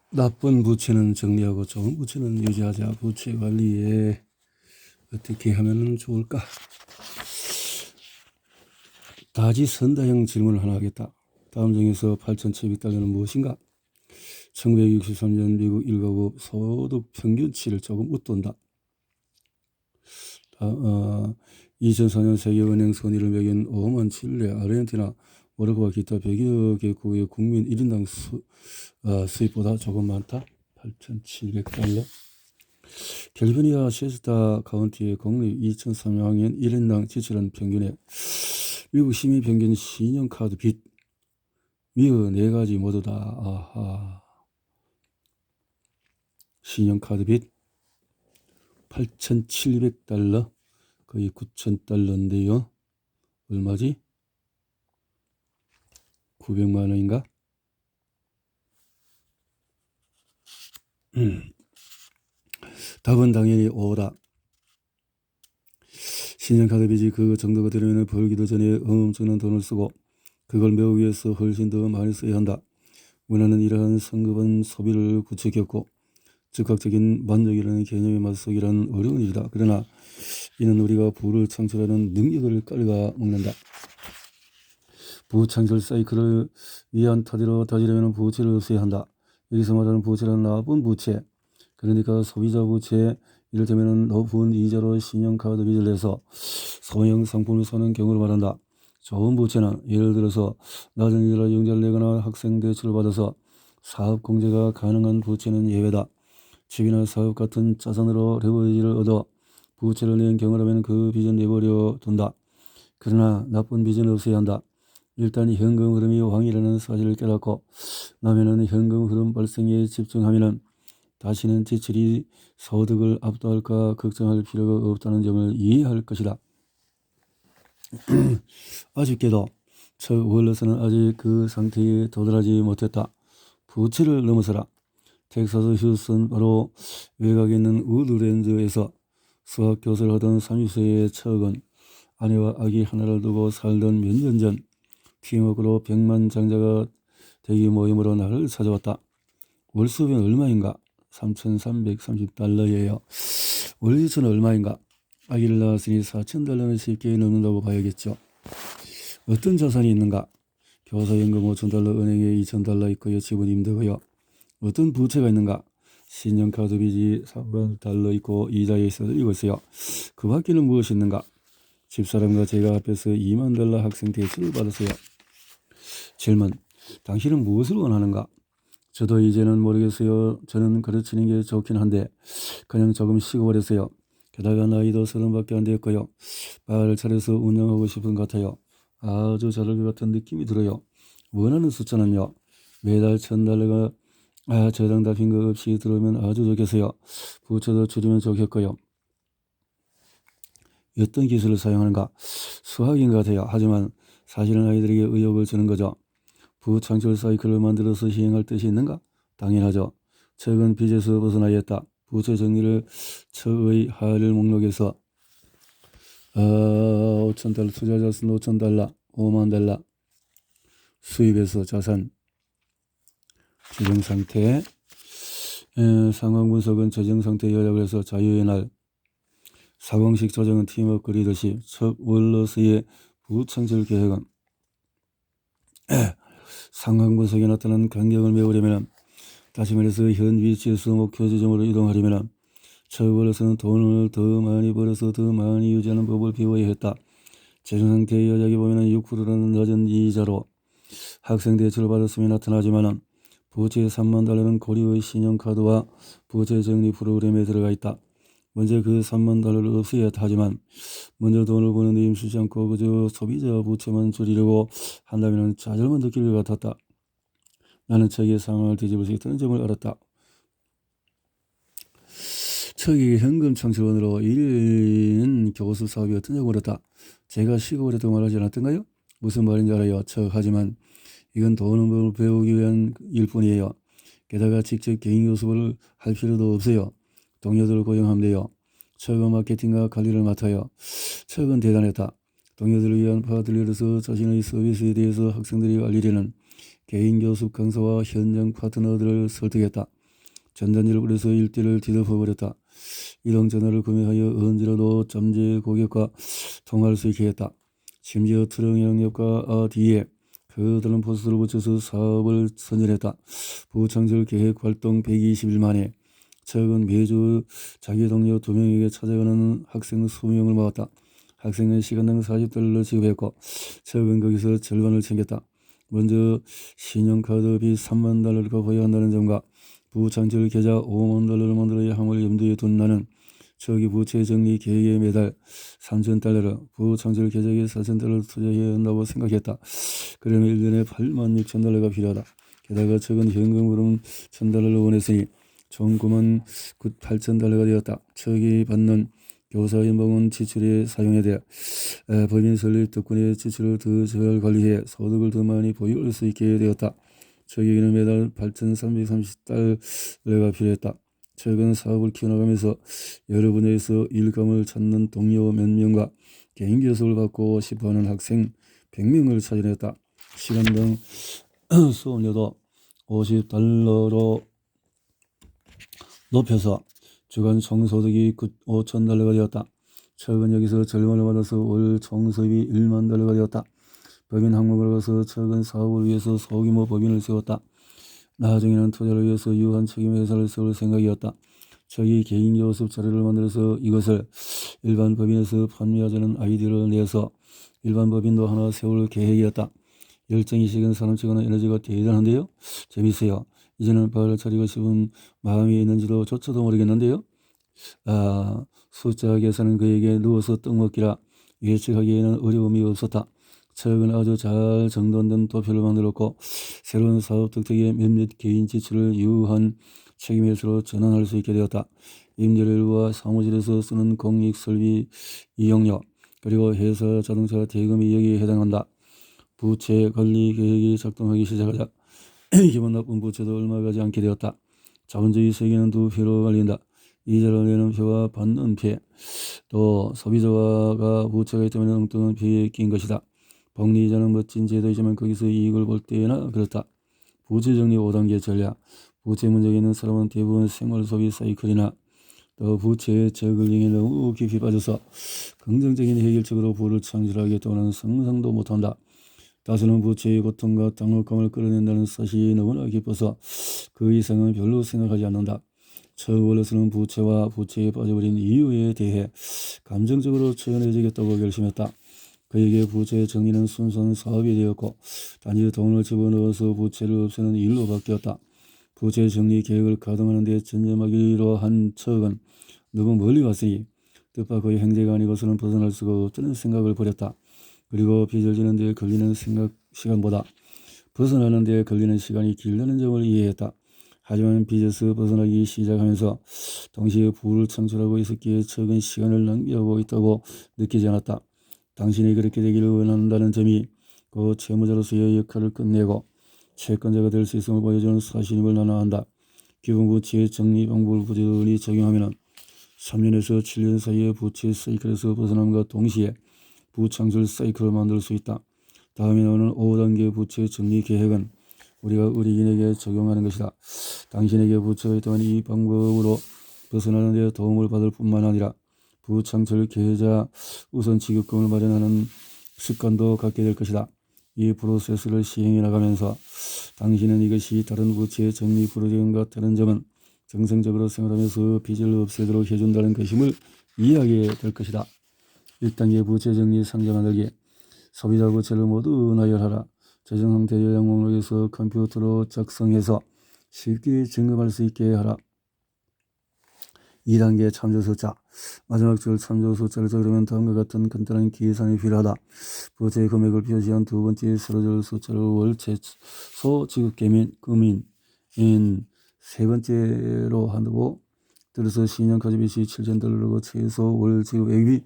나쁜 부채는 정리하고 좋은 부채는 유지하자. 부채 관리에 어떻게 하면 좋을까? 다지선다형 질문을 하나 하겠다. 다음 중에서 8,700달러는 무엇인가? 1963년 미국 1가구 소득 평균치를 조금 웃돈다. 2004년 세계은행 선의를 매긴 오만, 칠레, 아르헨티나, 모로코와 기타 100여 개국의 국민 1인당 수입보다 조금 많다. 8,700달러. 캘리포니아 시에스타 카운티의 공립 2003학년 1인당 지출은 평균에 미국 시민 평균 신용카드 빚 미국 4가지 모두 다 신용카드 빚 8,700달러 거의 9,000달러인데요. 얼마지? 900만 원인가? 답은 당연히 O다. 신용카드 빚이 그 정도가 되려면 벌기도 전에 엄청난 돈을 쓰고 그걸 메우기 위해서 훨씬 더 많이 써야 한다. 문화는 이러한 성급한 소비를 구축했고 즉각적인 만족이라는 개념에 맞서기란 어려운 일이다. 그러나 이는 우리가 부를 창출하는 능력을 깔아먹는다. 부창출 사이클을 위한 타대로 따지려면 부채를 없애야 한다. 여기서 말하는 부채는 나쁜 부채, 그러니까 소비자 부채, 이를테면 높은 이자로 신용카드 빚을 내서 소형 상품을 사는 경우를 말한다. 좋은 부채는 예를 들어서 낮은 이자로 융자를 내거나 학생 대출을 받아서 사업 공제가 가능한 부채는 예외다. 집이나 사업 같은 자산으로 레버리지를 얻어 부채를 낸 경우라면 그 빚은 내버려 둔다. 그러나 나쁜 빚은 없애야 한다. 일단 현금 흐름이 왕이라는 사실을 깨닫고 나면은 현금 흐름 발생에 집중하면은 다시는 지출이 소득을 압도할까 걱정할 필요가 없다는 점을 이해할 것이다. 아쉽게도 저 월러스는 아직 그 상태에 도달하지 못했다. 부채를 넘어서라. 텍사스 휴스턴 바로 외곽에 있는 우드랜드에서 수학 교사를 하던 30세의 척은 아내와 아기 하나를 두고 살던 몇 년 전 팀워크로 100만 장자가 되기 모임으로 나를 찾아왔다. 월 수입은 얼마인가? 3,330달러예요. 월 지출은 얼마인가? 아기를 낳았으니 4,000달러는 쉽게 넘는다고 봐야겠죠. 어떤 자산이 있는가? 교사연금 5,000달러, 은행에 2,000달러 있고요. 집은 임대고요. 어떤 부채가 있는가? 신용카드 빚이 300달러 있고 이자에 있어도 이고 있어요. 그 밖에는 무엇이 있는가? 집사람과 제가 앞에서 2만 달러 학생 대출을 받았어요. 질문. 당신은 무엇을 원하는가? 저도 이제는 모르겠어요. 저는 가르치는 게 좋긴 한데 그냥 조금 식어버렸어요. 게다가 나이도 30밖에 안 되었고요. 바를 차려서 운영하고 싶은 것 같아요. 아주 잘할 것 같은 느낌이 들어요. 원하는 숫자는요. 매달 1,000달러가 저당 잡힌 거 없이 들어오면 아주 좋겠어요. 부채도 줄이면 좋겠고요. 어떤 기술을 사용하는가? 수학인 것 같아요. 하지만 사실은 아이들에게 의욕을 주는 거죠. 부창출 사이클을 만들어서 시행할 뜻이 있는가? 당연하죠. 최근 빚에서 벗어나야겠다. 부채 정리를 처의 하를 목록에서 5,000달러 투자 자산 5,000달러 5만 달러 수입에서 자산 재정상태 상황 분석은 재정상태 요약을 해서 자유의 날 사공식 조정은 팀워크 리더십 첫 월러스의 부창출 계획은 상황 분석에 나타난 간격을 메우려면 다시 말해서 현 위치에서 목표 지점으로 이동하려면 첫 월러스는 돈을 더 많이 벌어서 더 많이 유지하는 법을 배워야 했다. 재정상태의 요약에 보면 6%라는 낮은 이자로 학생 대출을 받았음이 나타나지만 부채 3만 달러는 고리의 신용카드와 부채 정리 프로그램에 들어가 있다. 먼저 그 3만 달러를 없애야 하지만 먼저 돈을 버는 데 힘쓰지 않고 그저 소비자 부채만 줄이려고 한다면 좌절만 느낄 것 같았다. 나는 척의 상황을 뒤집을 수 있다는 점을 알았다. 척이 현금 창출원으로 1인 교수 사업이 어떠냐고 물었다. 제가 식어버렸다고 말하지 않았던가요? 무슨 말인지 알아요. 척. 하지만 이건 돈을 배우기 위한 일뿐이에요. 게다가 직접 개인 교습을 할 필요도 없어요. 동료들을 고용하면 돼요. 척은 마케팅과 관리를 맡아요. 척은 대단했다. 동료들을 위한 파트너로서 자신의 서비스에 대해서 학생들이 알리려는 개인 교습 강사와 현장 파트너들을 설득했다. 전단지를 뿌려서 일대를 뒤덮어버렸다. 이동 전화를 구매하여 언제라도 잠재 고객과 통화할 수 있게 했다. 심지어 트럭 양옆과 뒤에 그들은 포스터를 붙여서 사업을 선전했다. 부창절 계획 활동 120일 만에 척은 매주 자기 동료 2명에게 찾아가는 학생 20명을 모았다. 학생은 시간당 $40를 지급했고 척은 거기서 절반을 챙겼다. 먼저 신용카드비 $30,000를 갚아야 한다는 점과 부창절 계좌 $50,000를 만들어야 함을 염두에 둔 나는 저기 부채 정리 계획에 매달 $3,000를 부창절 계좌에 $4,000를 투자해야 한다고 생각했다. 그러면 1년에 $86,000가 필요하다. 게다가 척은 현금으로는 $1,000를 원했으니 총 $98,000가 되었다. 척이 받는 교사 연봉은 지출에 사용해야 돼. 법인 설립 덕분에 지출을 더 잘 관리해 소득을 더 많이 보유할 수 있게 되었다. 척에게는 매달 $8,330가 필요했다. 최근 사업을 키워나가면서 여러 분야에서 일감을 찾는 동료 몇 명과 개인 교습을 받고 싶어하는 학생 100명을 찾아냈다. 시간당 수업료도 $50로 높여서 주간 총소득이 $5,000가 되었다. 최근 여기서 절반을 받아서 월 총수입이 $10,000가 되었다. 법인 항목을 가서 최근 사업을 위해서 소규모 법인을 세웠다. 나중에는 투자를 위해서 유한 책임 회사를 세울 생각이었다. 저희 개인 교습 자료를 만들어서 이것을 일반 법인에서 판매하자는 아이디어를 내서 일반 법인도 하나 세울 계획이었다. 열정이 식은 사람치고는 에너지가 대단한데요. 재밌어요. 이제는 발을 차리고 싶은 마음이 있는지도 조차도 모르겠는데요. 숫자 계산은 그에게 누워서 떡 먹기라 예측하기에는 어려움이 없었다. 척은 아주 잘 정돈된 도표를 만들었고 새로운 사업 덕택에 몇몇 개인 지출을 유한 책임회사로 전환할 수 있게 되었다. 임대료와 사무실에서 쓰는 공익설비 이용료 그리고 회사 자동차 대금이 여기에 해당한다. 부채 관리 계획이 작동하기 시작하자 기분 나쁜 부채도 얼마 가지 않게 되었다. 자본주의 세계는 두 표로 갈린다. 이자를 내는 표와 받는 표. 또 소비자가 부채가 있다면 엉뚱한 표에 낀 것이다. 복리이자는 멋진 제도이지만 거기서 이익을 볼 때나 그렇다. 부채 정리 5단계 전략. 부채 문제가 있는 사람은 대부분 생활 소비 사이클이나 또 부채의 저글링에 너무 깊이 빠져서 긍정적인 해결책으로 부를 창출하겠다고는 상상도 못한다. 다수는 부채의 고통과 당혹감을 끌어낸다는 사실이 너무나 기뻐서 그 이상은 별로 생각하지 않는다. 처원에서는 부채와 부채에 빠져버린 이유에 대해 감정적으로 처연해지겠다고 결심했다. 그에게 부채 정리는 순수한 사업이 되었고 단지 돈을 집어넣어서 부채를 없애는 일로 바뀌었다. 부채 정리 계획을 가동하는 데 전념하기로 한 척은 너무 멀리 왔으니 뜻밖의 행제가 아니고서는 벗어날 수가 없다는 생각을 버렸다. 그리고 빚을 지는 데 걸리는 시간보다 벗어나는 데 걸리는 시간이 길다는 점을 이해했다. 하지만 빚에서 벗어나기 시작하면서 동시에 부를 창출하고 있었기에 척은 시간을 낭비하고 있다고 느끼지 않았다. 당신이 그렇게 되기를 원한다는 점이 그 채무자로서의 역할을 끝내고 채권자가 될 수 있음을 보여주는 사실임을 나는 안다. 기본 부채 정리 방법을 부지런히 적용하면 3년에서 7년 사이에 부채 사이클에서 벗어남과 동시에 부창출 사이클을 만들 수 있다. 다음에 나오는 5단계 부채 정리 계획은 우리가 의료인에게 적용하는 것이다. 당신에게 부채가 있다면 이 방법으로 벗어나는 데 도움을 받을 뿐만 아니라 부창출 계좌 우선 지급금을 마련하는 습관도 갖게 될 것이다. 이 프로세스를 시행해 나가면서 당신은 이것이 다른 부채 정리 프로그램과 다른 점은 정상적으로 생활하면서 빚을 없애도록 해준다는 것임을 이해하게 될 것이다. 1단계 부채 정리 상자 만들기. 소비자 부채를 모두 나열하라. 재정 상태 요약 목록에서 컴퓨터로 작성해서 쉽게 점검할 수 있게 하라. 2단계 참조 숫자. 마지막 줄 참조 숫자를 적으려면 다음과 같은 간단한 계산이 필요하다. 부채 금액을 표시한 두 번째 세로줄 숫자를 월 최소 지급금인 세 번째로 한다고 들어서 신용카드 빚이 $7,000라고 최소 월 지급액이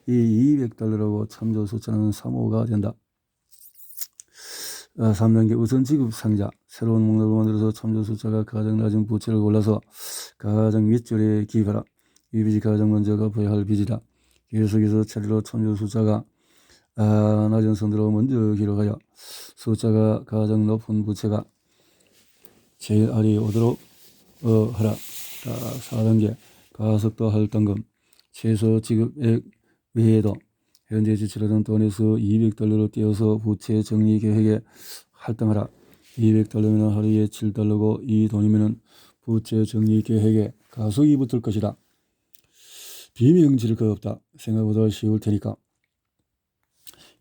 $200라고 참조 숫자는 3호가 된다. 3단계 우선 지급 상자. 새로운 목록을 만들어서 참조 숫자가 가장 낮은 부채를 골라서 가장 윗줄에 기입하라. 이 빚이 가장 먼저 갚아야 할 빚이다. 계속해서 차례로 참조 숫자가 낮은 선으로 먼저 기록하여 숫자가 가장 높은 부채가 제일 아래에 오도록 하라. 4단계 가속도 할당금 최소 지급액 외에도 현재 지출하던 돈에서 $200로 떼어서 부채 정리 계획에 할당하라. $200면 하루에 $7고 이 돈이면 부채 정리 계획에 가속이 붙을 것이다. 비명지를 거 없다. 생각보다 쉬울 테니까.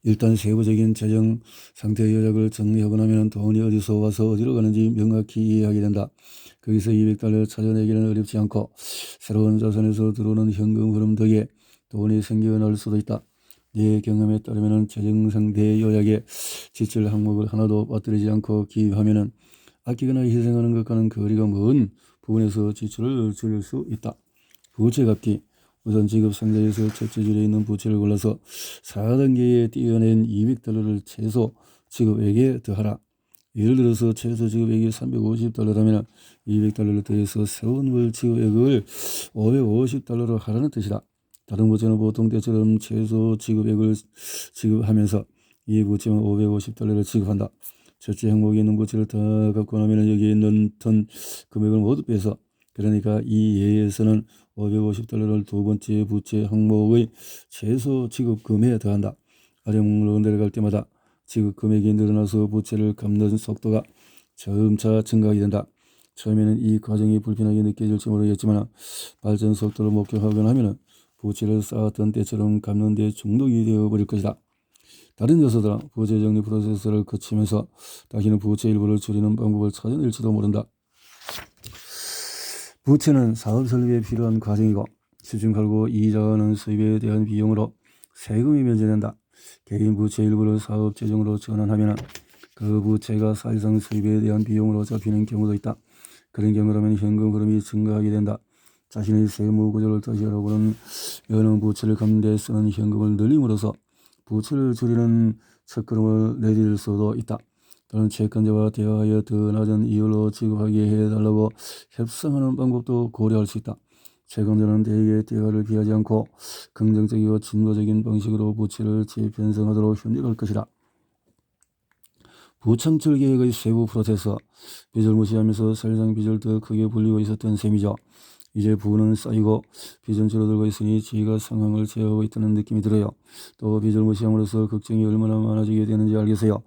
일단 세부적인 재정 상태 요약을 정리하고 나면 돈이 어디서 와서 어디로 가는지 명확히 이해하게 된다. 거기서 $200 찾아내기는 어렵지 않고 새로운 자산에서 들어오는 현금 흐름 덕에 돈이 생겨날 수도 있다. 내 경험에 따르면 재정 상태 요약에 지출 항목을 하나도 빠뜨리지 않고 기입하면 아끼거나 희생하는 것과는 거리가 먼 부분에서 지출을 줄일 수 있다. 부채 갚기. 우선 지급 상자에서 첫째 줄에 있는 부채를 골라서 4단계에 띄어낸 $200를 최소 지급액에 더하라. 예를 들어서 최소 지급액이 $350라면 $200를 더해서 새로운 월 지급액을 $550로 하라는 뜻이다. 다른 부채는 보통 때처럼 최소 지급액을 지급하면서 이 부채는 $550를 지급한다. 첫째 항목에 있는 부채를 다 갚고 나면 여기에 있는 돈 금액을 모두 빼서 그러니까 이 예에서는 $550를 두 번째 부채 항목의 최소 지급금에 더한다. 아래목으로 내려갈 때마다 지급금액이 늘어나서 부채를 갚는 속도가 점차 증가하게 된다. 처음에는 이 과정이 불편하게 느껴질지 모르겠지만 발전 속도를 목격하거나 하면 부채를 쌓았던 때처럼 갚는 데 중독이 되어버릴 것이다. 다른 여서들은 부채 정리 프로세스를 거치면서 다시는 부채 일부를 줄이는 방법을 찾아낼지도 모른다. 부채는 사업 설립에 필요한 과정이고 시중 갈고 이자는 수입에 대한 비용으로 세금이 면제된다. 개인 부채 일부를 사업 재정으로 전환하면 그 부채가 사실상 수입에 대한 비용으로 잡히는 경우도 있다. 그런 경우라면 현금 흐름이 증가하게 된다. 자신의 세무 구조를 다시 알아보는 여는 부채를 갚는 데 쓰는 현금을 늘림으로써 부채를 줄이는 첫걸음을 내딜 수도 있다. 또는 채권자와 대화하여 더 낮은 이율로 지급하게 해달라고 협상하는 방법도 고려할 수 있다. 채권자는 대개 대화를 피하지 않고 긍정적이고 진보적인 방식으로 부채를 재편성하도록 협력할 것이다. 부창출 계획의 세부 프로세스. 빚을 무시하면서 사실상 빚을 더 크게 불리고 있었던 셈이죠. 이제 부는 쌓이고 빚은 줄어들고 있으니 지가 상황을 제어하고 있다는 느낌이 들어요. 또 빚을 무시함으로써 걱정이 얼마나 많아지게 되는지 알겠어요.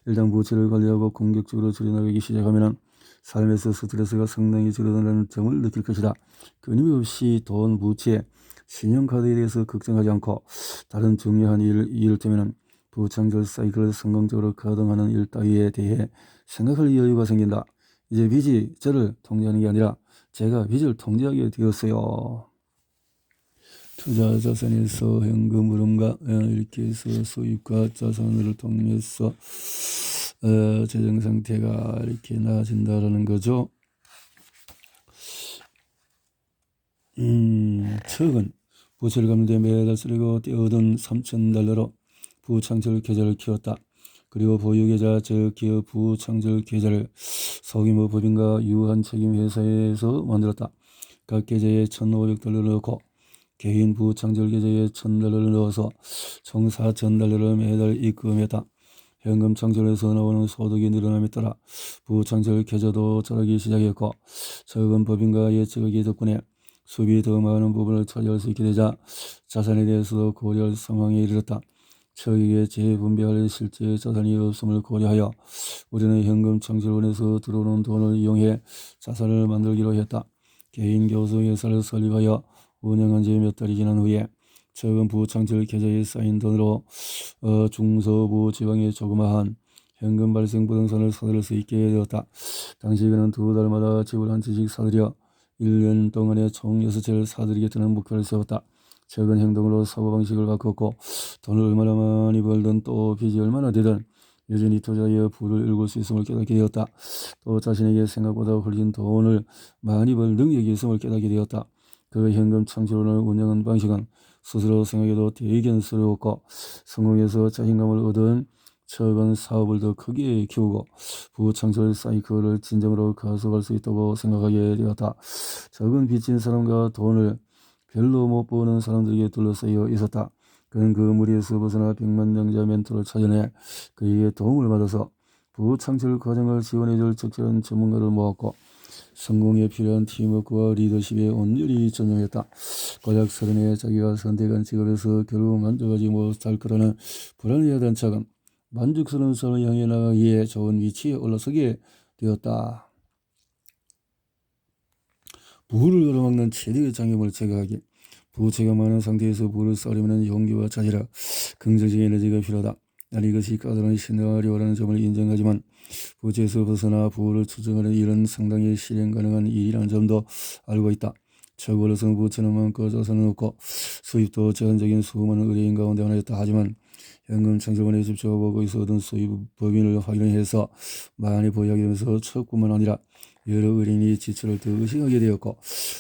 일단 부채를 관리하고 공격적으로 줄여나가기 시작하면 삶에서 스트레스가 상당히 줄어든다는 점을 느낄 것이다. 끊임없이 돈, 부채, 신용카드에 대해서 걱정하지 않고 다른 중요한 이를테면 부창절 사이클을 성공적으로 가동하는 일 따위에 대해 생각할 여유가 생긴다. 이제 빚이 저를 통제하는 게 아니라 제가 빚을 통제하게 되었어요. 투자 자산에서 현금 흐름과 이렇게 해서 수입과 자산을 통해서 재정 상태가 이렇게 나아진다라는 거죠. 척은 부채를 갚는 데 매달 쓰려고 떼어둔 $3,000로 부창절 계좌를 키웠다. 그리고 보유계좌 즉 기업 부창절 계좌를 소규모 법인과 유한 책임 회사에서 만들었다. 각 계좌에 $1,500를 넣고 개인 부창절 계좌에 $1,000를 넣어서 총 $4,000를 매달 입금했다. 현금 창출에서 나오는 소득이 늘어남에 따라 부창절 계좌도 자라기 시작했고 적은 법인과 예측하기 덕분에 수입이 더 많은 부분을 차지할 수 있게 되자 자산에 대해서도 고려할 상황에 이르렀다. 저에게 재분배할 실제 자산이 없음을 고려하여 우리는 현금 창출원에서 들어오는 돈을 이용해 자산을 만들기로 했다. 개인 교수회사를 설립하여 운영한 지 몇 달이 지난 후에 적은 부창출 계좌에 쌓인 돈으로 중서부 지방의 조그마한 현금 발생 부동산을 사들일 수 있게 되었다. 당시 그는 2달마다 집을 한 채씩 사들여 1년 동안에 총 6채를 사들이겠다는 목표를 세웠다. 적은 행동으로 사고방식을 바꿨고 돈을 얼마나 많이 벌든 또 빚이 얼마나 되든 여전히 투자하여 부를 일굴 수 있음을 깨닫게 되었다. 또 자신에게 생각보다 훨씬 돈을 많이 벌 능력이 있음을 깨닫게 되었다. 그 현금 창출원을 운영한 방식은 스스로 생각해도 대견스러웠고 성공해서 자신감을 얻은 적은 사업을 더 크게 키우고 부창출 사이클을 진정으로 가속할 수 있다고 생각하게 되었다. 적은 빚진 사람과 돈을 별로 못 버는 사람들에게 둘러싸여 있었다. 그는 그 무리에서 벗어나 백만장자 멘토를 찾아내 그에게 도움을 받아서 부창출 과정을 지원해줄 적절한 전문가를 모았고 성공에 필요한 팀워크와 리더십에 온전히 전념했다. 고작 30에 자기가 선택한 직업에서 결국 만족하지 못할 거라는 불안해하던 차근 만족스러운 삶을 향해 나가기에 좋은 위치에 올라서게 되었다. 부를 가로막는 최대의 장애물을 제거하기. 부채가 많은 상태에서 부를 쌓으려면 용기와 자제라 긍정적인 에너지가 필요하다. 난 이것이 까다로운 시나리오라는 점을 인정하지만 부채에서 벗어나 부를 추정하는 일은 상당히 실행 가능한 일이라는 점도 알고 있다. 최고로서는 부채는 많고 자산은 없고 수입도 제한적인 수많은 의뢰인 가운데 하나였다. 하지만 현금 창조원에 집중하고 거기서 얻은 수입 법인을 확인해서 많이 보유하게 되면서 첫뿐만 아니라 여러 의뢰인이 지출을 더 의식하게 되었고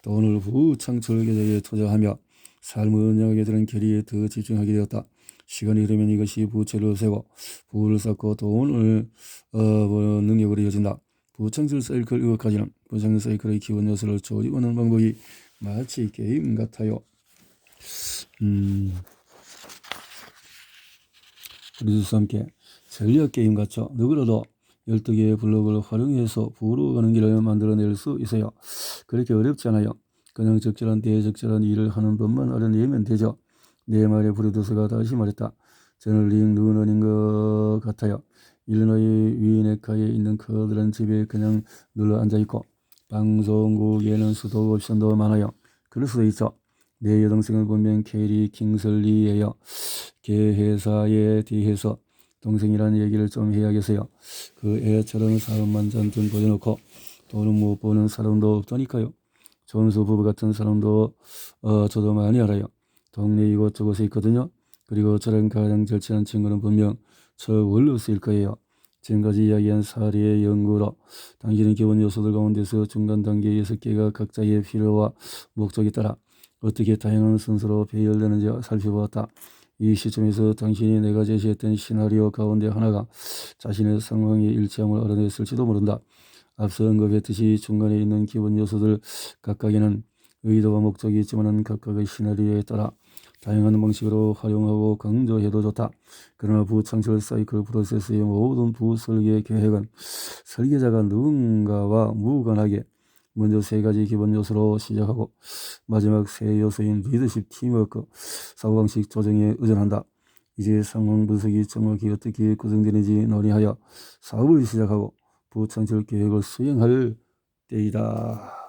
돈을 부창출 계좌에 투자하며 삶을 운영하게 되는 결의에 더 집중하게 되었다. 시간이 흐르면 이것이 부채를 없애고 부를 쌓고 돈을 능력으로 이어진다. 부창출 사이클 이것까지는 부창출 사이클의 기본 요소를 조립하는 방법이 마치 게임 같아요. 우리도 함께 전략 게임 같죠. 누구라도 12개의 블록을 활용해서 부로 가는 길을 만들어낼 수 있어요. 그렇게 어렵지 않아요. 그냥 적절한 때에 적절한 일을 하는 법만 알아내면 되죠. 내 말에 브루투스가 다시 말했다. 저는 링 루너인 것 같아요. 일리노이 위네카에 있는 그들은 집에 그냥 눌러 앉아있고 방송국에는 수도 옵션도 많아요. 그럴 수도 있죠. 내 여동생은 분명 캐리 킹슬리예요. 걔 회사에 대해서 동생이라는 얘기를 좀 해야겠어요. 그 애처럼 사람만 잔뜩 보여놓고 돈은 못 버는 사람도 없다니까요. 존수 부부 같은 사람도 저도 많이 알아요. 동네 이곳저곳에 있거든요. 그리고 저랑 가장 절친한 친구는 분명 저 월러스일 거예요. 지금까지 이야기한 사례의 연구로 당신은 기본 요소들 가운데서 중간 단계 6개가 각자의 필요와 목적에 따라 어떻게 다양한 순서로 배열되는지 살펴보았다. 이 시점에서 당신이 내가 제시했던 시나리오 가운데 하나가 자신의 상황에 일치함을 알아냈을지도 모른다. 앞서 언급했듯이 중간에 있는 기본 요소들 각각에는 의도와 목적이 있지만 각각의 시나리오에 따라 다양한 방식으로 활용하고 강조해도 좋다. 그러나 부창출 사이클 프로세스의 모든 부설계 계획은 설계자가 누군가와 무관하게 먼저 3가지 기본 요소로 시작하고 마지막 3요소인 리더십, 팀워크, 사고방식 조정에 의존한다. 이제 상황 분석이 정확히 어떻게 구성되는지 논의하여 사업을 시작하고 부창출 계획을 수행할 때이다.